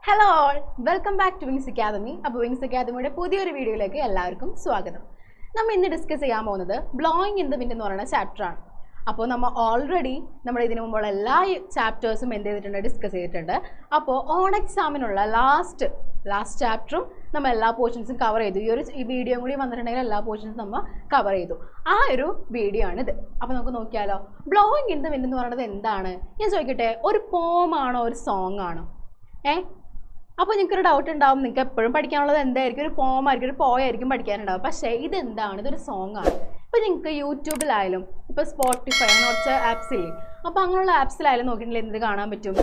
Hello all, welcome back to Wings Academy. അപ്പോൾ Wings Academyയുടെ പുതിയൊരു വീഡിയോയിലേക്ക് എല്ലാവർക്കും സ്വാഗതം. നമ്മൾ ഇന്ന് ഡിസ്കസ് ചെയ്യാൻ പോകുന്നത് ബ്ലോയിങ് ഇൻ ദ വിൻഡ് എന്ന് പറയുന്ന ചാപ്റ്റർ ആണ്. അപ്പോൾ നമ്മൾ ഓൾറെഡി നമ്മുടെ ഇതിനു മുമ്പുള്ള എല്ലാ ചാപ്റ്റേഴ്സും എന്ത് ചെയ്തിട്ടുണ്ട്, ഡിസ്കസ് ചെയ്തിട്ടുണ്ട്. അപ്പോൾ ഓൺ എക്സാമിനുള്ള ലാസ്റ്റ് ചാപ്റ്ററും നമ്മൾ എല്ലാ പോർഷൻസും കവർ ചെയ്തു. ഈ വീഡിയോ കൂടി വന്നിട്ടുണ്ടെങ്കിൽ എല്ലാ പോർഷൻസും നമ്മൾ കവർ ചെയ്തു. ആ ഒരു വീഡിയോ ആണിത്. അപ്പോൾ നമുക്ക് നോക്കിയാലോ, ബ്ലോയിങ് ഇൻ ദ വിൻഡ് എന്ന് പറയുന്നത് എന്താണ്? ഞാൻ ചോദിക്കട്ടെ, ഒരു പോമാണോ ഒരു സോങ് ആണോ? അപ്പോൾ നിങ്ങൾക്കൊരു ഡൗട്ട് ഉണ്ടാവും, നിങ്ങൾക്ക് എപ്പോഴും പഠിക്കാനുള്ളത് എന്തായിരിക്കും? ഒരു പോമായിരിക്കും, ഒരു പോയായിരിക്കും പഠിക്കാനുണ്ടാവും. പക്ഷേ ഇതെന്താണ്? ഇതൊരു സോങ് ആണ്. ഇപ്പോൾ നിങ്ങൾക്ക് യൂട്യൂബിലായാലും ഇപ്പോൾ സ്പോട്ടിഫൈ അങ്ങനെ കുറച്ച് ആപ്സ് ഇല്ലേ, അപ്പോൾ അങ്ങനെയുള്ള ആപ്സിലായാലും നോക്കിയിട്ടുണ്ടെങ്കിൽ എന്ത് കാണാൻ പറ്റും?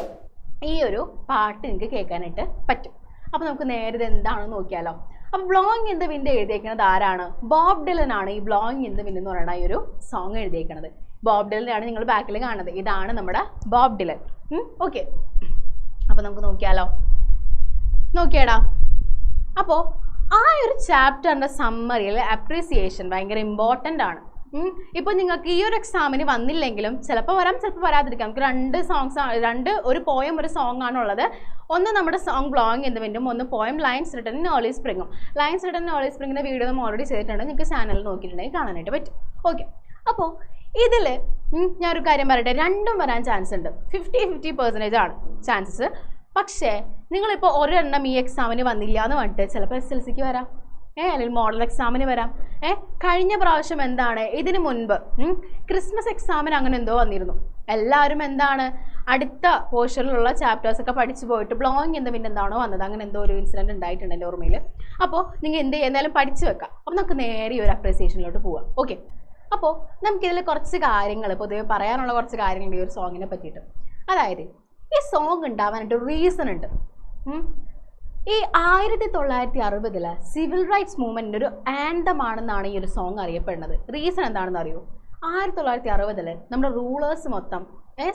ഈ ഒരു പാട്ട് നിങ്ങൾക്ക് കേൾക്കാനായിട്ട് പറ്റും. അപ്പോൾ നമുക്ക് നേരെ ഇത് എന്താണെന്ന് നോക്കിയാലോ. അപ്പോൾ ബ്ലോയിങ് ഇൻ ദ വിൻഡ് എഴുതിയേക്കുന്നത് ആരാണ്? ബോബ് ഡിലൻ ആണ് ഈ ബ്ലോയിങ് ഇൻ ദ വിൻഡ് എന്ന് പറയുന്ന ഈ ഒരു സോങ് എഴുതിയേക്കുന്നത്. ബോബ് ഡിലനാണ് നിങ്ങൾ ബാക്കിൽ കാണുന്നത്. ഇതാണ് നമ്മുടെ ബോബ് ഡിലൻ. ഓക്കെ, അപ്പോൾ നമുക്ക് നോക്കിയാടാ. അപ്പോൾ ആ ഒരു ചാപ്റ്ററിൻ്റെ സമ്മറിയിൽ അപ്രീസിയേഷൻ ഭയങ്കര ഇമ്പോർട്ടൻ്റ് ആണ്. ഇപ്പോൾ നിങ്ങൾക്ക് ഈ ഒരു എക്സാമിന് വന്നില്ലെങ്കിലും ചിലപ്പോൾ വരാം, ചിലപ്പോൾ വരാതിരിക്കാം. നമുക്ക് ഒരു പോയം ഒരു സോങ് ആണുള്ളത്. ഒന്ന് നമ്മുടെ സോങ് ബ്ലോയിങ് ഇൻ ദ വിൻഡും, ഒന്ന് poem lines written in early സ്പ്രിങ്ങും. ലൈൻസ് റിട്ടൺ ഇൻ ഏർലി സ്പ്രിങ്ങിൻ്റെ വീഡിയോ നമ്മൾ ഓൾറെഡി ചെയ്തിട്ടുണ്ട്, നിങ്ങൾക്ക് ചാനലിൽ നോക്കിയിട്ടുണ്ടെങ്കിൽ കാണാനായിട്ട് പറ്റും. ഓക്കെ, അപ്പോൾ ഇതിൽ ഞാനൊരു കാര്യം പറയട്ടെ, രണ്ടും വരാൻ ചാൻസ് ഉണ്ട്. 50% ആണ് ചാൻസസ്. പക്ഷേ നിങ്ങളിപ്പോൾ ഒരെണ്ണം ഈ എക്സാമിന് വന്നില്ല എന്ന് പറഞ്ഞിട്ട് ചിലപ്പോൾ SLCക്ക് വരാം, അല്ലെങ്കിൽ മോഡൽ എക്സാമിന് വരാം. കഴിഞ്ഞ പ്രാവശ്യം എന്താണ്, ഇതിന് മുൻപ് ക്രിസ്മസ് എക്സാമിന് അങ്ങനെ എന്തോ വന്നിരുന്നു. എല്ലാവരും എന്താണ് അടുത്ത പോർഷനിലുള്ള ചാപ്റ്റേഴ്സൊക്കെ പഠിച്ചു പോയിട്ട് ബ്ലോയിങ് ഇൻ ദ വിൻഡ് എന്താണോ വന്നത്, അങ്ങനെ എന്തോ ഒരു ഇൻസിഡൻറ്റ് ഉണ്ടായിട്ടുണ്ട് എൻ്റെ ഓർമ്മയിൽ. അപ്പോൾ നിങ്ങൾ എന്ത് എന്തായാലും പഠിച്ചു വെക്കാം. അപ്പോൾ നമുക്ക് നേരെ ഒരു അപ്രീസിയേഷനിലോട്ട് പോവാം. ഓക്കെ, അപ്പോൾ നമുക്കിതിൽ കുറച്ച് കാര്യങ്ങൾ പൊതുവെ പറയാനുള്ള കുറച്ച് കാര്യങ്ങൾ ഈ ഒരു സോങ്ങിനെ പറ്റിയിട്ട്. അതായത് ഈ സോങ് ഉണ്ടാവാനായിട്ട് റീസൺ ഉണ്ട്. ഈ 1960 സിവിൽ റൈറ്റ്സ് മൂവ്മെൻറ്റിൻ്റെ ഒരു ആന്തമാണെന്നാണ് ഈ ഒരു സോങ് അറിയപ്പെടുന്നത്. റീസൺ എന്താണെന്ന് അറിയോ? 1960 നമ്മുടെ റൂളേഴ്സ് മൊത്തം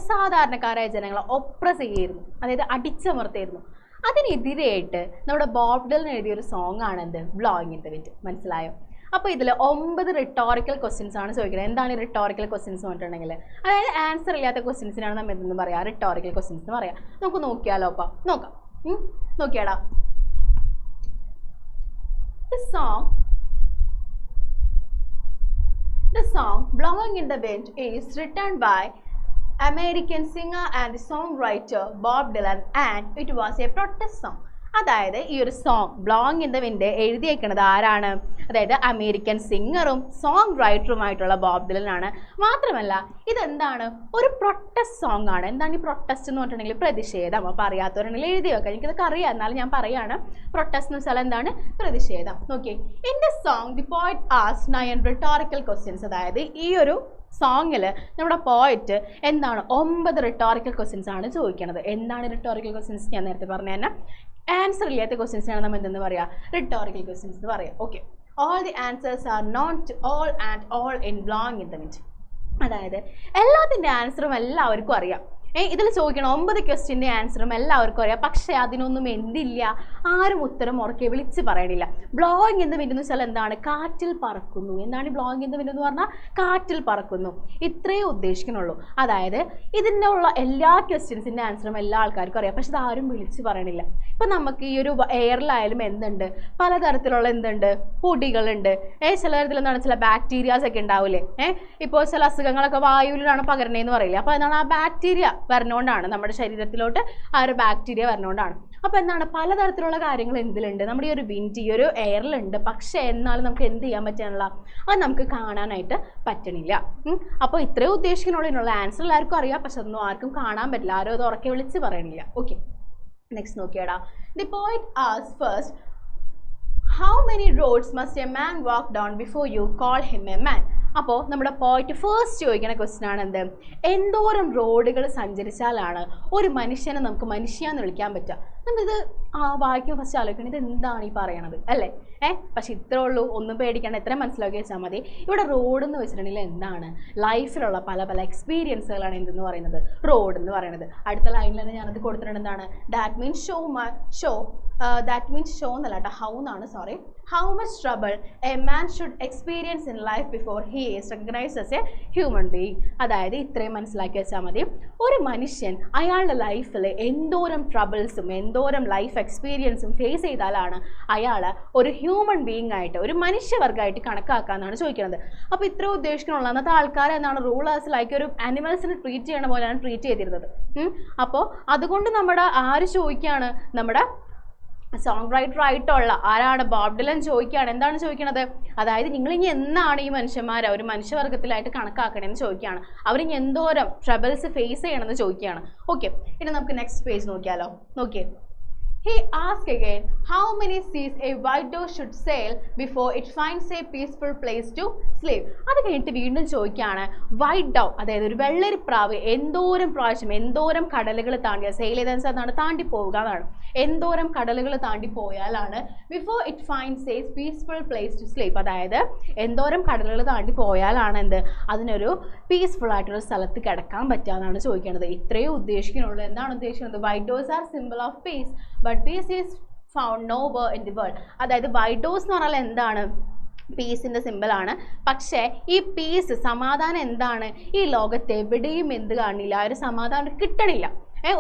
സാധാരണക്കാരായ ജനങ്ങളെ ഒപ്രസ് ചെയ്യായിരുന്നു, അതായത് അടിച്ചമർത്തിയിരുന്നു. അതിനെതിരെയായിട്ട് നമ്മുടെ ബോബ് ഡിലൻ എഴുതിയൊരു സോങ് ആണ് എന്ത്, ബ്ലോയിങ് ഇൻ ദ വിൻഡ്. മനസ്സിലായോ? അപ്പോൾ ഇതിൽ 9 റിട്ടോറിക്കൽ ക്വസ്റ്റ്യൻസ് ആണ് ചോദിക്കുന്നത്. എന്താണ് ഈ റിട്ടോറിക്കൽ ക്വസ്റ്റ്യൻസ് എന്ന് പറഞ്ഞിട്ടുണ്ടെങ്കിൽ, അതായത് ആൻസർ ഇല്ലാത്ത ക്വസ്റ്റ്യൻസിനാണ് നമ്മൾ എന്തെന്ന് പറയാം, റിട്ടോറിക്കൽ ക്വസ്റ്റ്യൻസ് എന്ന് പറയാം. നമുക്ക് നോക്കിയാലോ? അപ്പം നോക്കിയാടാ. The song Blowing in the Wind is written by American singer and songwriter Bob Dylan and it was a protest song. അതായത് ഈ ഒരു song blowing in the wind എഴുതിയേക്കുന്നത് ആരാണ്? അതായത് അമേരിക്കൻ സിംഗറും സോങ് റൈറ്ററുമായിട്ടുള്ള ബോബ് ഡിലൻ ആണ്. മാത്രമല്ല ഇതെന്താണ്, ഒരു പ്രൊട്ടസ്റ്റ് സോങ് ആണ്. എന്താണ് ഈ പ്രൊട്ടസ്റ്റ് എന്ന് പറഞ്ഞിട്ടുണ്ടെങ്കിൽ പ്രതിഷേധം. അപ്പോൾ അറിയാത്തവരുണ്ടെങ്കിൽ എഴുതി വെക്കാം, എനിക്കിതൊക്കെ അറിയാം, എന്നാലും ഞാൻ പറയുകയാണ്. പ്രൊട്ടസ്റ്റ് എന്ന് വെച്ചാൽ എന്താണ്? പ്രതിഷേധം. നോക്കിയേ, in the song the poet asked 9 rhetorical questions. അതായത് ഈ ഒരു സോങ്ങിൽ നമ്മുടെ പോയറ്റ് എന്താണ് 9 റിട്ടോറിക്കൽ ക്വസ്റ്റ്യൻസ് ആണ് ചോദിക്കുന്നത്. എന്താണ് റിട്ടോറിക്കൽ ക്വസ്റ്റ്യൻസ്? ഞാൻ നേരത്തെ പറഞ്ഞു തന്നെ, ആൻസർ ഇല്ലാത്ത ക്വസ്റ്റ്യൻസിനാണ് നമ്മൾ എന്തെന്ന് പറയുക, റിട്ടോറിക്കൽ ക്വസ്റ്റ്യൻസ് എന്ന് പറയാം. Okay, all the answers are known to all and all in blowing in the wind. അതായത് എല്ലാത്തിൻ്റെ ആൻസറും എല്ലാവർക്കും അറിയാം. ഇതിൽ ചോദിക്കണം 9 ക്വസ്റ്റ്യൻ്റെ ആൻസറും എല്ലാവർക്കും അറിയാം. പക്ഷേ അതിനൊന്നും എന്തില്ല, ആരും ഉത്തരം ഉറക്കെ വിളിച്ച് പറയണില്ല. ബ്ലോയിങ് ഇൻ ദ വിൻഡ് എന്ന് വെച്ചാൽ എന്താണ്? കാറ്റിൽ പറക്കുന്നു. എന്താണ് ഈ ബ്ലോയിങ് ഇൻ ദ വിൻഡ് എന്ന് പറഞ്ഞാൽ? കാറ്റിൽ പറക്കുന്നു. ഇത്രയേ ഉദ്ദേശിക്കുന്നുള്ളൂ. അതായത് ഇതിൻ്റെ ഉള്ള എല്ലാ ക്വസ്റ്റ്യൻസിൻ്റെ ആൻസറും എല്ലാ ആൾക്കാർക്കും അറിയാം, പക്ഷെ ഇതാരും വിളിച്ച് പറയണില്ല. ഇപ്പം നമുക്ക് ഈ ഒരു എയറിലായാലും എന്തുണ്ട്, പലതരത്തിലുള്ള എന്തുണ്ട്, പൊടികളുണ്ട്. ചില തരത്തിൽ എന്താണ്, ചില ബാക്ടീരിയാസ് ഒക്കെ ഉണ്ടാവില്ലേ. ഇപ്പോൾ ചില അസുഖങ്ങളൊക്കെ വായുവിലാണ് പകരണേന്ന് പറയില്ലേ. അപ്പോൾ എന്താണ്, ആ ബാക്ടീരിയ വരണോണ്ടാണ്, നമ്മുടെ ശരീരത്തിലോട്ട് ആ ഒരു ബാക്ടീരിയ വരണോണ്ടാണ്. അപ്പോൾ എന്താണ്, പലതരത്തിലുള്ള കാര്യങ്ങൾ എന്തിലുണ്ട്, നമ്മുടെ ഈ ഒരു വിൻഡ് ഈ ഒരു എയറിലുണ്ട്. പക്ഷേ എന്നാലും നമുക്ക് എന്ത് ചെയ്യാൻ പറ്റാനുള്ള, അത് നമുക്ക് കാണാനായിട്ട് പറ്റണില്ല. അപ്പോൾ ഇത്രയും ഉദ്ദേശിക്കുന്നുള്ളൂ. ഇതിനുള്ള ആൻസർ എല്ലാവർക്കും അറിയാം, പക്ഷെ അതൊന്നും ആർക്കും കാണാൻ പറ്റില്ല, ആരും അത് ഉറക്കെ വിളിച്ച് പറയണില്ല. ഓക്കെ, നെക്സ്റ്റ് നോക്കിയാടാ. The poet asked first, how many roads must a man walk down before you call him a man. അപ്പോൾ നമ്മുടെ പോയിന്റ് ഫസ്റ്റ് ചോദിക്കുന്ന ക്വസ്റ്റ്യൻ ആണ് എന്ത്, എന്തോരം റോഡുകൾ സഞ്ചരിച്ചാലാണ് ഒരു മനുഷ്യനെ നമുക്ക് മനുഷ്യാന്ന് വിളിക്കാൻ പറ്റുക? നമ്മളിത് വായിക്കുമ്പോൾ ഫസ്റ്റ് ആലോചിക്കണം, ഇത് എന്താണ് ഈ പറയണത് അല്ലേ? പക്ഷെ ഇത്രേ ഉള്ളൂ, ഒന്നും പേടിക്കേണ്ട, എത്ര മനസ്സിലാക്കി വെച്ചാൽ മതി. ഇവിടെ റോഡ് എന്ന് വെച്ചിട്ടുണ്ടെങ്കിൽ എന്താണ്, ലൈഫിലുള്ള പല പല എക്സ്പീരിയൻസുകളാണ് എന്തെന്ന് പറയുന്നത്, റോഡ് എന്ന് പറയുന്നത്. അടുത്ത ലൈനിൽ തന്നെ ഞാനത് കൊടുത്തിട്ടുണ്ട്, എന്താണ്, that means show that means show എന്നല്ല കേട്ടോ, how എന്നാണ്, sorry. How much trouble a man should experience in life before he is recognized as a human being. അതായത് ഇത്രയും മനസ്സിലാക്കി വെച്ചാൽ മതി. ഒരു മനുഷ്യൻ അയാളുടെ ലൈഫിൽ എന്തോരം ട്രബിൾസും എന്തോരം ലൈഫ് എക്സ്പീരിയൻസും ഫേസ് ചെയ്താലാണ് അയാൾ ഒരു ഹ്യൂമൻ ബീയിങ് ആയിട്ട്, ഒരു മനുഷ്യവർഗമായിട്ട് കണക്കാക്കാന്നാണ് ചോദിക്കുന്നത്. അപ്പോൾ ഇത്ര ഉദ്ദേശിക്കണുള്ളൂ. അന്നത്തെ ആൾക്കാർ എന്താണ് റൂളേഴ്സ് ലൈക്ക് ഒരു ആനിമൽസിനെ ട്രീറ്റ് ചെയ്യണ പോലെയാണ് ട്രീറ്റ് ചെയ്തിരുന്നത്. അപ്പോൾ അതുകൊണ്ട് നമ്മുടെ ആര് ചോദിക്കുകയാണ്, നമ്മുടെ സോങ് റൈറ്റർ ആയിട്ടുള്ള ആരാണ്, ബോബ് ഡിലൻ ചോദിക്കുകയാണ്. എന്താണ് ചോദിക്കുന്നത്? അതായത് നിങ്ങളിനി എന്നാണ് ഈ മനുഷ്യന്മാരെ ഒരു മനുഷ്യവർഗത്തിലായിട്ട് കണക്കാക്കണമെന്ന് ചോദിക്കുകയാണ്. അവരിനി എന്തോരം ട്രബിൾസ് ഫേസ് ചെയ്യണമെന്ന് ചോദിക്കുകയാണ്. ഓക്കെ, ഇനി നമുക്ക് നെക്സ്റ്റ് പേജ് നോക്കിയാലോ. നോക്കിയേ. He asked again how many seas a white dove should sail before it finds a peaceful place to sleep. അത് കഴിഞ്ഞിട്ട് വീണ്ടും ചോദിക്കുകയാണ്, വൈറ്റ് ഡവ് അതായത് ഒരു വെള്ളരിപ്രാവ് എന്തോരം പ്രാവശ്യം എന്തോരം കടലുകൾ താണ്ടിയ, സെയിൽ ചെയ്തെന്നാണ് താണ്ടി പോവുക എന്നാണ്, എന്തോരം കടലുകൾ താണ്ടി പോയാലാണ് before it finds a peaceful place to sleep, അതായത് എന്തോരം കടലുകൾ താണ്ടി പോയാലാണ് എന്ത് അതിനൊരു പീസ്ഫുൾ ആയിട്ടൊരു സ്ഥലത്ത് കിടക്കാൻ പറ്റുകയെന്നാണ് ചോദിക്കുന്നത്. ഇത്രയും ഉദ്ദേശിക്കുന്നുള്ളൂ. എന്താണ് ഉദ്ദേശിക്കുന്നത്? White doves are symbol of peace but peace is found nowhere in the world. അതായത് വൈറ്റ് ഡോവ്സ് എന്ന് പറഞ്ഞാൽ എന്താണ്? പീസിൻ്റെ സിമ്പിളാണ്. പക്ഷേ ഈ പീസ്, സമാധാനം എന്താണ്? ഈ ലോകത്ത് എവിടെയും എന്ത് കാണില്ല, ആ ഒരു സമാധാനം കിട്ടണില്ല.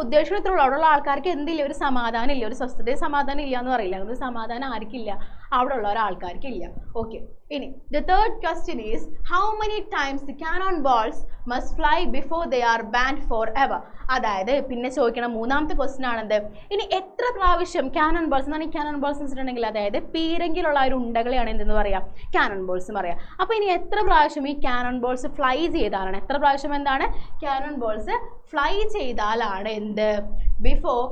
ഉദ്ദേശത്തിലുള്ള അവിടെയുള്ള ആൾക്കാർക്ക് എന്തില്ല, ഒരു സമാധാനം ഇല്ല, ഒരു സ്വസ്ഥതയും സമാധാനം ഇല്ല എന്ന് പറയില്ല. ഒരു സമാധാനം ആർക്കില്ല? അവിടെ ഉള്ള ഒരാൾക്കാർക്ക് ഇല്ല. ഓക്കെ, ഇനി the third question is how many times the cannon balls must fly before they are banned forever. അതായത് പിന്നെ ചോദിക്കണം, മൂന്നാമത്തെ ക്വസ്റ്റ്യൻ ആണെന്ത്, ഇനി എത്ര പ്രാവശ്യം ക്യാനൺ ബോൾസ് എന്നാണ്. ഈ ക്യാനൺ ബോൾസ് വെച്ചിട്ടുണ്ടെങ്കിൽ അതായത് പീരെങ്കിലുള്ള ഒരു ഉണ്ടകളെയാണ് എന്തെന്ന് പറയാം, ക്യാനൺ ബോൾസ് പറയാം. അപ്പോൾ ഇനി എത്ര പ്രാവശ്യം ഈ ക്യാനൺ ബോൾസ് ഫ്ലൈ ചെയ്താലാണ്, എത്ര പ്രാവശ്യം എന്താണ് ക്യാനൺ ബോൾസ് ഫ്ലൈ ചെയ്താലാണ് എന്ത് before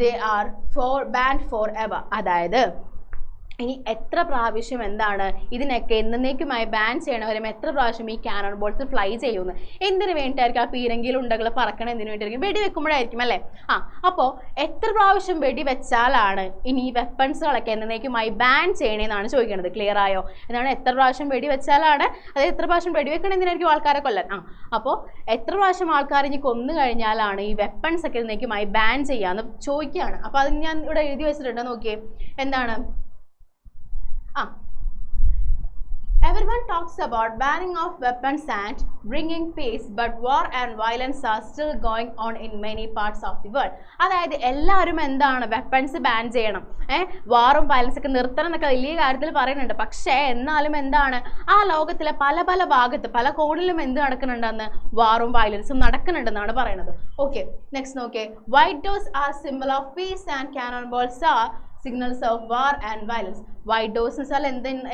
they are band for ever. അതായത് ഇനി എത്ര പ്രാവശ്യം എന്താണ് ഇതിനൊക്കെ എന്നേക്കുമായി ബാൻ ചെയ്യണവരും എത്ര പ്രാവശ്യം ഈ ക്യാനൺ ബോൾസ് ഫ്ലൈ ചെയ്യുന്നു. എന്തിനു വേണ്ടിയിട്ടായിരിക്കും? ആ പീരെങ്കിലും ഉണ്ടകൾ പറക്കണം എന്തിനു വേണ്ടിയിരിക്കും? വെടി വെക്കുമ്പോഴായിരിക്കും അല്ലേ? അപ്പോൾ എത്ര പ്രാവശ്യം വെടി വെച്ചാലാണ് ഇനി ഈ വെപ്പൺസുകളൊക്കെ എന്നേക്കുമായി ബാൻ ചെയ്യണേന്നാണ് ചോദിക്കുന്നത്. ക്ലിയർ ആയോ? എന്താണ് എത്ര പ്രാവശ്യം വെടി വെച്ചാലാണ്, അതായത് എത്ര പ്രാവശ്യം വെടി വെക്കണം എന്തിനായിരിക്കും? ആൾക്കാരെ കൊല്ലാൻ. അപ്പോൾ എത്ര പ്രാവശ്യം ആൾക്കാർ ഇനി കൊന്നു കഴിഞ്ഞാലാണ് ഈ വെപ്പൺസ് ഒക്കെ എന്നേക്കുമായി ബാൻ ചെയ്യാന്ന് ചോദിക്കുകയാണ്. അപ്പോൾ അത് ഞാൻ ഇവിടെ എഴുതി വെച്ചിട്ടുണ്ട്. നോക്കിയേ, എന്താണ്? Everyone talks about banning of weapons and bringing peace, but war and violence are still going on in many parts of the world. അതായത് എല്ലാവരും എന്താണ് വെപ്പൺസ് ബാൻ ചെയ്യണം, വാറും വയലൻസ് ഒക്കെ നിർത്തണം എന്നൊക്കെ വലിയ കാര്യത്തിൽ പറയുന്നുണ്ട്. പക്ഷേ എന്നാലും എന്താണ് ആ ലോകത്തിലെ പല പല ഭാഗത്ത് പല കോണിലും എന്ത് നടക്കുന്നുണ്ടെന്ന്, വാറും വയലൻസും നടക്കുന്നുണ്ടെന്നാണ് പറയുന്നത്. ഓക്കെ, നെക്സ്റ്റ് നോക്കിയേ. White doves are symbol of peace and cannon balls are signals of war and violence. White doves എന്ന് വെച്ചാൽ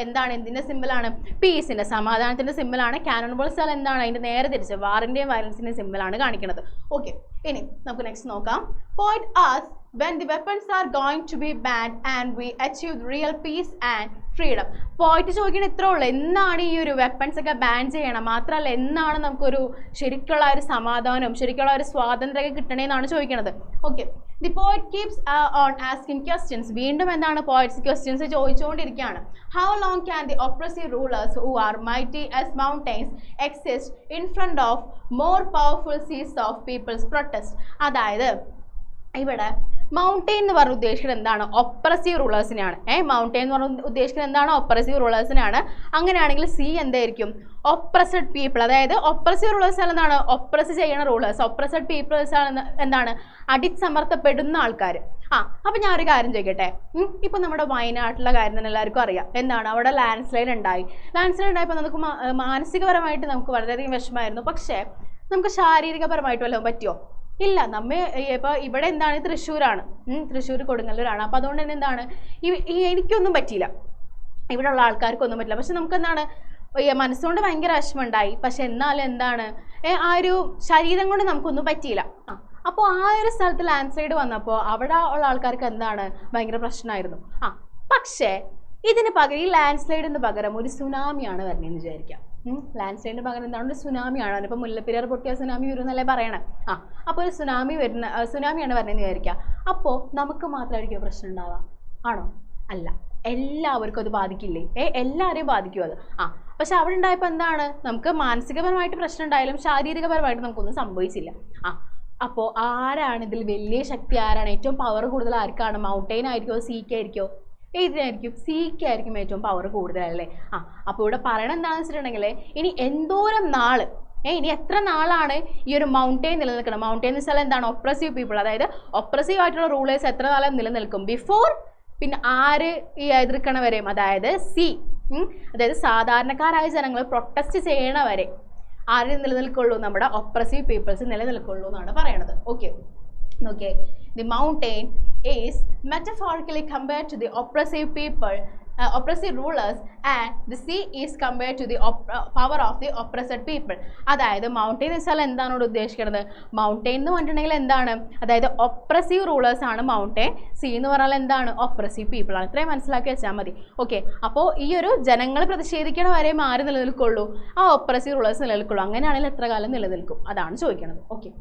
എന്താണ് എന്തിൻ്റെ സിമ്പിളാണ്? പീസിൻ്റെ, സമാധാനത്തിൻ്റെ സിമ്പിളാണ്. ക്യാനൺ ബോൾസ് വെച്ചാൽ എന്താണ് അതിൻ്റെ നേരെ തിരിച്ച് വാറിൻ്റെയും വയലൻസിൻ്റെയും സിമ്പിളാണ് കാണിക്കുന്നത്. ഓക്കെ, ഇനി നമുക്ക് നെക്സ്റ്റ് നോക്കാം. Point as when the weapons are going to be banned and we achieve real peace and freedom. പോയിട്ട് ചോദിക്കണം ഇത്രേ ഉള്ളൂ, എന്നാണ് ഈ ഒരു വെപ്പൺസ് ഒക്കെ ബാൻ ചെയ്യണം, മാത്രമല്ല എന്നാണ് നമുക്കൊരു ശരിക്കുള്ള ഒരു സമാധാനവും ശരിക്കുള്ള ഒരു സ്വാതന്ത്ര്യമൊക്കെ കിട്ടണേന്നാണ് ചോദിക്കുന്നത്. Okay, the poet keeps on asking questions. വീണ്ടും എന്താണ് പോയിറ്റ്സ് ക്വസ്റ്റ്യൻസ് ചോദിച്ചുകൊണ്ടിരിക്കുകയാണ്. How long can the oppressive rulers who are mighty as mountains exist in front of more powerful seas of peoples protest. അതായത് ഇവിടെ മൗണ്ടെയിൻ എന്ന് പറഞ്ഞ ഉദ്ദേശിക്കുന്നത് എന്താണ്? Oppressive റൂളേഴ്സിനെയാണ്. Mountain എന്ന് പറഞ്ഞ ഉദ്ദേശിക്കുന്നത് എന്താണ്? ഒപ്രസീവ് റൂളേഴ്സിനാണ്. അങ്ങനെയാണെങ്കിൽ സി എന്തായിരിക്കും? Oppressed people. അതായത് ഒപ്രസീവ് റൂളേഴ്സ് എന്താണ്? ഒപ്രസ് ചെയ്യുന്ന റൂളേഴ്സ്. ഒപ്രസ്ഡ് പീപ്പിൾസ് ആണ് എന്താണ്? അടിച്ചമർത്തപ്പെടുന്ന ആൾക്കാർ. അപ്പം ഞാൻ ഒരു കാര്യം ചോദിക്കട്ടെ. ഇപ്പം നമ്മുടെ വയനാട്ടിലെ കാര്യം തന്നെ എല്ലാവർക്കും അറിയാം. എന്താണ് അവിടെ ലാൻഡ് സ്ലൈഡ് ഉണ്ടായി. ലാൻഡ് സ്ലൈഡ് ഉണ്ടായപ്പോൾ നമുക്ക് മാനസികപരമായിട്ട് നമുക്ക് വളരെയധികം വിഷമമായിരുന്നു. പക്ഷേ നമുക്ക് ശാരീരികപരമായിട്ട് വല്ലതും പറ്റുമോ? ഇല്ല. ഇപ്പോൾ ഇവിടെ എന്താണ്? തൃശ്ശൂരാണ്, തൃശ്ശൂർ കൊടുങ്ങല്ലൂരാണ്. അപ്പോൾ അതുകൊണ്ട് തന്നെ എന്താണ് എനിക്കൊന്നും പറ്റിയില്ല, ഇവിടെ ഉള്ള ആൾക്കാർക്കൊന്നും പറ്റില്ല. പക്ഷെ നമുക്ക് എന്താണ് മനസ്സുകൊണ്ട് ഭയങ്കര വിഷമമുണ്ടായി. പക്ഷെ എന്നാലും എന്താണ് ആ ഒരു ശരീരം കൊണ്ട് നമുക്കൊന്നും പറ്റിയില്ല. അപ്പോൾ ആ ഒരു സ്ഥലത്ത് ലാൻഡ് സ്ലൈഡ് വന്നപ്പോൾ അവിടെ ഉള്ള ആൾക്കാർക്ക് എന്താണ് ഭയങ്കര പ്രശ്നമായിരുന്നു. പക്ഷേ ഇതിന് പകരം ഈ ലാൻഡ് സ്ലൈഡിന് പകരം ഒരു സുനാമിയാണ് വരുന്നതെന്ന് വിചാരിക്കാം. ലാൻഡ് സ്ലൈഡിന് പകരം എന്താണ്? ഒരു സുനാമിയാണ്. അതിപ്പോൾ മുല്ലപ്പെരിയാർ പൊട്ടിയ സുനാമി വരും എന്നല്ലേ പറയണേ. അപ്പോൾ ഒരു സുനാമിയാണ് വരുന്നതെന്ന് വിചാരിക്കുക. അപ്പോൾ നമുക്ക് മാത്രമായിരിക്കും പ്രശ്നം ഉണ്ടാവുക? ആണോ? അല്ല, എല്ലാവർക്കും അത് ബാധിക്കില്ലേ? എല്ലാവരെയും ബാധിക്കും അത്. പക്ഷെ അവിടെ ഉണ്ടായപ്പോൾ എന്താണ്? നമുക്ക് മാനസികപരമായിട്ട് പ്രശ്നം ഉണ്ടായാലും ശാരീരികപരമായിട്ട് നമുക്കൊന്നും സംഭവിച്ചില്ല. അപ്പോൾ ആരാണ് ഇതിൽ വലിയ ശക്തി, ആരാണ് ഏറ്റവും പവർ കൂടുതൽ, ആർക്കാണ്? മൗണ്ടെയിൻ ആയിരിക്കുമോ സീക്കായിരിക്കുമോ? ഏതിനായിരിക്കും? സീക്കായിരിക്കും ഏറ്റവും പവർ കൂടുതലല്ലേ. അപ്പോൾ ഇവിടെ പറയണത് എന്താണെന്ന് വെച്ചിട്ടുണ്ടെങ്കിൽ ഇനി എന്തോരം നാള് ഇനി എത്ര നാളാണ് ഈ ഒരു മൗണ്ടെയിൻ നിലനിൽക്കണം? മൗണ്ടെയിൻ എന്ന് വെച്ചാൽ എന്താണ്? ഒപ്രസീവ് പീപ്പിൾ, അതായത് ഒപ്രസീവ് ആയിട്ടുള്ള റൂളേഴ്സ് എത്ര നാളെ നിലനിൽക്കും? ബിഫോർ, പിന്നെ ആര് ഈ എതിർക്കണ വരെയും, അതായത് സി, അതായത് സാധാരണക്കാരായ ജനങ്ങൾ പ്രൊട്ടസ്റ്റ് ചെയ്യണ വരെ ആര് നിലനിൽക്കുള്ളൂ? നമ്മുടെ ഒപ്രസീവ് പീപ്പിൾസ് നിലനിൽക്കുള്ളൂ എന്നാണ് പറയണത്. Okay, the mountain is metaphorically compared to the oppressive people, oppressive rulers, and the sea is compared to the power of the oppressed people. അതായത് മൗണ്ടെയിൻ വെച്ചാൽ എന്താണ് ഇവിടെ ഉദ്ദേശിക്കുന്നത്? മൗണ്ടെയിൻ എന്ന് പറഞ്ഞിട്ടുണ്ടെങ്കിൽ എന്താണ്? അതായത് ഒപ്രസീവ് റൂളേഴ്സ് ആണ് മൗണ്ടെയിൻ. സീ എന്ന് പറഞ്ഞാൽ എന്താണ്? ഒപ്രസീവ് പീപ്പിൾ ആണ്. ഇത്രയും മനസ്സിലാക്കി വെച്ചാൽ മതി. ഓക്കെ, അപ്പോൾ ഈ ഒരു ജനങ്ങൾ പ്രതിഷേധിക്കണ വരെയും ആര് നിലനിൽക്കുള്ളൂ? ആ ഒപ്രസീവ് റൂളേഴ്സ് നിലനിൽക്കുള്ളൂ. അങ്ങനെയാണെങ്കിൽ എത്ര കാലം നിലനിൽക്കും? അതാണ് ചോദിക്കുന്നത്. Okay,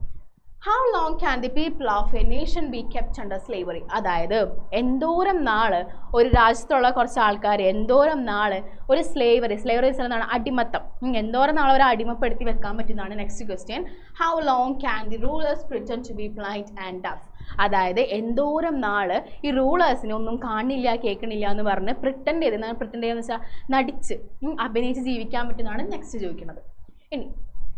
how long can the people of a nation be kept under slavery? അതായത് എന്തോരം നാള് ഒരു രാജ്യത്തുള്ള കുറച്ച് ആൾക്കാർ എന്തോരം നാള് ഒരു സ്ലേവറി എന്താണ്? അടിമത്തം. എന്തോരം നാൾ അവരെ അടിമപ്പെടുത്തി വെക്കാൻ പറ്റുന്നതാണ് next question. how long can the rulers pretend to be blind and deaf? അതായത് എന്തോരം നാള് ഈ റൂളേഴ്സിനെ ഒന്നും കാണില്ല കേൾക്കണില്ല എന്ന് പറഞ്ഞ് പ്രിറ്റൻഡ് ചെയ്യുന്ന വെച്ചാൽ നടിച്ച് അഭിനയിച്ച് ജീവിക്കാൻ പറ്റുന്നതാണ് നെക്സ്റ്റ് ചോദിക്കുന്നത്. ഇനി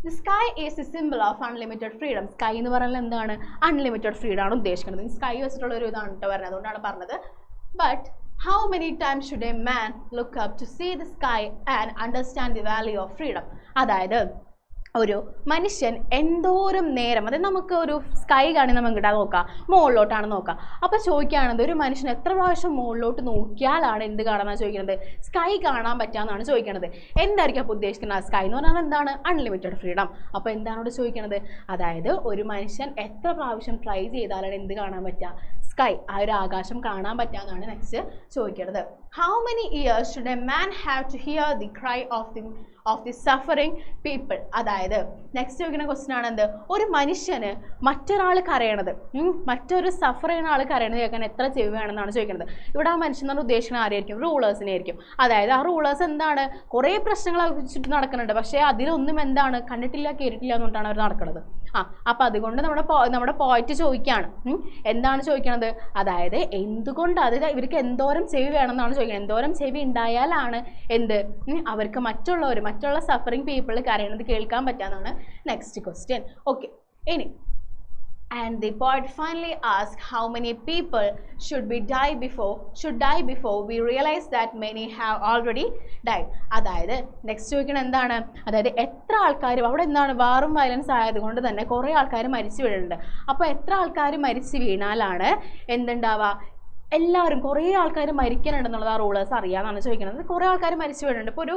the sky is a symbol of unlimited freedom. Sky എന്ന് പറഞ്ഞാൽ എന്താണ്? അൺലിമിറ്റഡ് ഫ്രീഡം ആണ് ഉദ്ദേശിക്കുന്നത്. സ്കൈ വെച്ചിട്ടുള്ള ഒരു ഇതാണ് കേട്ടോ പറഞ്ഞത്, അതുകൊണ്ടാണ് പറഞ്ഞത്. But how many times should a man look up to see the sky and understand the value of freedom? അതായത് ഒരു മനുഷ്യൻ എന്തോരം നേരം, അതായത് നമുക്ക് ഒരു സ്കൈ കാണി നമുക്ക് നോക്കാം, മുകളിലോട്ടാണ് നോക്കാം. അപ്പോൾ ചോദിക്കുകയാണത് ഒരു മനുഷ്യൻ എത്ര പ്രാവശ്യം മുകളിലോട്ട് നോക്കിയാലാണ് എന്ത് കാണാമെന്നാണ് ചോദിക്കുന്നത്? സ്കൈ കാണാൻ പറ്റാമെന്നാണ് ചോദിക്കുന്നത്. എന്തായിരിക്കും അപ്പോൾ ഉദ്ദേശിക്കുന്നത്? സ്കൈ എന്ന് പറഞ്ഞാൽ എന്താണ്? Unlimited freedom. അപ്പോൾ എന്താണ് ഇവിടെ ചോദിക്കുന്നത്? അതായത് ഒരു മനുഷ്യൻ എത്ര പ്രാവശ്യം ട്രൈ ചെയ്താലാണ് എന്ത് കാണാൻ പറ്റുക? സ്കൈ, ആ ഒരു ആകാശം കാണാൻ പറ്റാമെന്നാണ് നെക്സ്റ്റ് ചോദിക്കുന്നത്. how many years should a man have to hear the cry of the suffering people? അതായത് നെക്സ്റ്റ് ചോദിക്കുന്ന ക്വസ്റ്റ്യൻ ആണ് എന്ത്? ഒരു മനുഷ്യന് മറ്റൊരാൾ കരയണത്, മറ്റൊരു സഫർ ചെയ്യുന്ന ആൾ കരയണത് കേൾക്കാൻ എത്ര ചെവി വേണമെന്നാണ് ചോദിക്കുന്നത്. ഇവിടെ ആ മനുഷ്യൻ ഉദ്ദേശിക്കുന്നത് ആരായിരിക്കും? റൂളേഴ്സിനെ ആയിരിക്കും. അതായത് ആ റൂളേഴ്സ് എന്താണ്? കുറേ പ്രശ്നങ്ങൾ ചുറ്റും നടക്കുന്നുണ്ട്, പക്ഷേ അതിലൊന്നും എന്താണ്? കണ്ടിട്ടില്ല കേട്ടിട്ടില്ല എന്നുകൊണ്ടാണ് അവർ നടക്കുന്നത്. അപ്പം അതുകൊണ്ട് നമ്മുടെ പോയിന്റ് ചോദിക്കുകയാണ്. എന്താണ് ചോദിക്കണത്? അതായത് എന്തുകൊണ്ട്, അതായത് ഇവർക്ക് എന്തോരം ചെവി വേണമെന്നാണ് ചോദിക്കുന്നത്. എന്തോരം ചെവി ഉണ്ടായാലാണ് എന്ത് അവർക്ക് മറ്റുള്ള സഫറിങ് പീപ്പിൾ കരയണത് കേൾക്കാൻ പറ്റാന്നാണ് നെക്സ്റ്റ് ക്വസ്റ്റ്യൻ. ഓക്കെ, ഇനി and the poet finally asks how many people should die before we realize that many have already died. അതായത് നെക്സ്റ്റ് ചോദിക്കണം എന്താണ്? അതായത് എത്ര ആൾക്കാർ, അവിടെ എന്താണ്? വാറും വയലൻസ് ആയതുകൊണ്ട് തന്നെ കുറേ ആൾക്കാർ മരിച്ചു വീഴുന്നുണ്ട്. അപ്പോൾ എത്ര ആൾക്കാർ മരിച്ചു വീണാലാണ് എന്തുണ്ടാവുക? എല്ലാവരും കുറേ ആൾക്കാർ മരിക്കാനുണ്ടെന്നുള്ളത് ആ റൂളേഴ്സ് അറിയാമെന്നാണ് ചോദിക്കുന്നത്. കുറേ ആൾക്കാർ മരിച്ചു വീഴുന്നുണ്ട്. ഇപ്പോൾ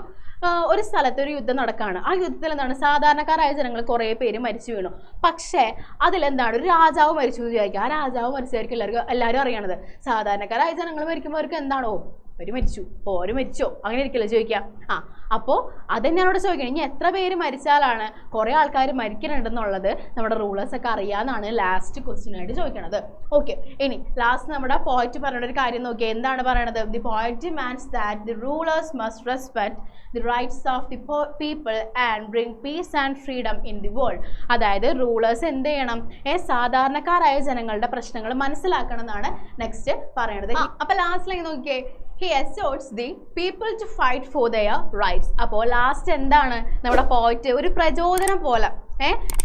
ഒരു സ്ഥലത്ത് ഒരു യുദ്ധം നടക്കുകയാണ്. ആ യുദ്ധത്തിൽ എന്താണ്? സാധാരണക്കാരായ ജനങ്ങൾ കുറേ പേര് മരിച്ചു വീണു. പക്ഷേ അതിലെന്താണ്? ഒരു രാജാവ് മരിച്ചു എന്ന് വിചാരിക്കുക. ആ രാജാവ് മരിച്ചവർക്ക് എല്ലാവരും അറിയണത്. സാധാരണക്കാരായ ജനങ്ങൾ മരിക്കുമ്പോൾ അവർക്ക് എന്താണോ? അവർ മരിച്ചോ അങ്ങനെ ഇരിക്കില്ല ചോദിക്കാം. അപ്പോൾ അതെന്നെയാണ് ഇവിടെ ചോദിക്കുന്നത്. ഇനി എത്ര പേര് മരിച്ചാലാണ് കുറേ ആൾക്കാർ മരിക്കുന്നുണ്ടെന്നുള്ളത് നമ്മുടെ റൂളേഴ്സൊക്കെ അറിയാമെന്നാണ് ലാസ്റ്റ് ക്വസ്റ്റ്യൻ ആയിട്ട് ചോദിക്കണത്. ഓക്കെ, ഇനി ലാസ്റ്റ് നമ്മുടെ പോയിറ്റ് പറഞ്ഞ ഒരു കാര്യം നോക്കി. എന്താണ് പറയണത്? The poet demands that the rulers must respect the rights of the people and bring peace and freedom in the world. അതായത് റൂളേഴ്സ് എന്ത് ചെയ്യണം? സാധാരണക്കാരായ ജനങ്ങളുടെ പ്രശ്നങ്ങൾ മനസ്സിലാക്കണം എന്നാണ് നെക്സ്റ്റ് പറയണത്. അപ്പോൾ ലാസ്റ്റിലേക്ക് നോക്കിയേ, he exhorts the people to fight for their rights. അപ്പോൾ ലാസ്റ്റ് എന്താണ് നമ്മുടെ പോയിന്റ്? ഒരു പ്രചോദനം പോലെ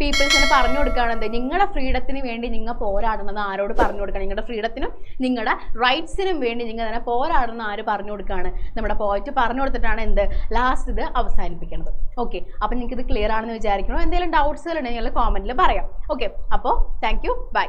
പീപ്പിൾസിന് പറഞ്ഞു കൊടുക്കുകയാണെന്ത്? നിങ്ങളുടെ ഫ്രീഡത്തിന് വേണ്ടി നിങ്ങൾ പോരാടണമെന്ന് ആരോട് പറഞ്ഞു കൊടുക്കണം? നിങ്ങളുടെ ഫ്രീഡത്തിനും നിങ്ങളുടെ റൈറ്റ്സിനും വേണ്ടി നിങ്ങൾ തന്നെ പോരാടണം ആര് പറഞ്ഞു കൊടുക്കുകയാണ്? നമ്മുടെ പോയിന്റ് പറഞ്ഞു കൊടുത്തിട്ടാണ് എന്ത് ലാസ്റ്റ് ഇത് അവസാനിപ്പിക്കുന്നത്. ഓക്കെ, അപ്പം നിങ്ങൾക്ക് ഇത് ക്ലിയർ ആണെന്ന് വിചാരിക്കണം. എന്തെങ്കിലും ഡൗട്ട്സുകൾ ഉണ്ടെങ്കിൽ നിങ്ങൾ കോമെന്റിൽ പറയാം. ഓക്കെ, അപ്പോൾ താങ്ക് യു, ബൈ.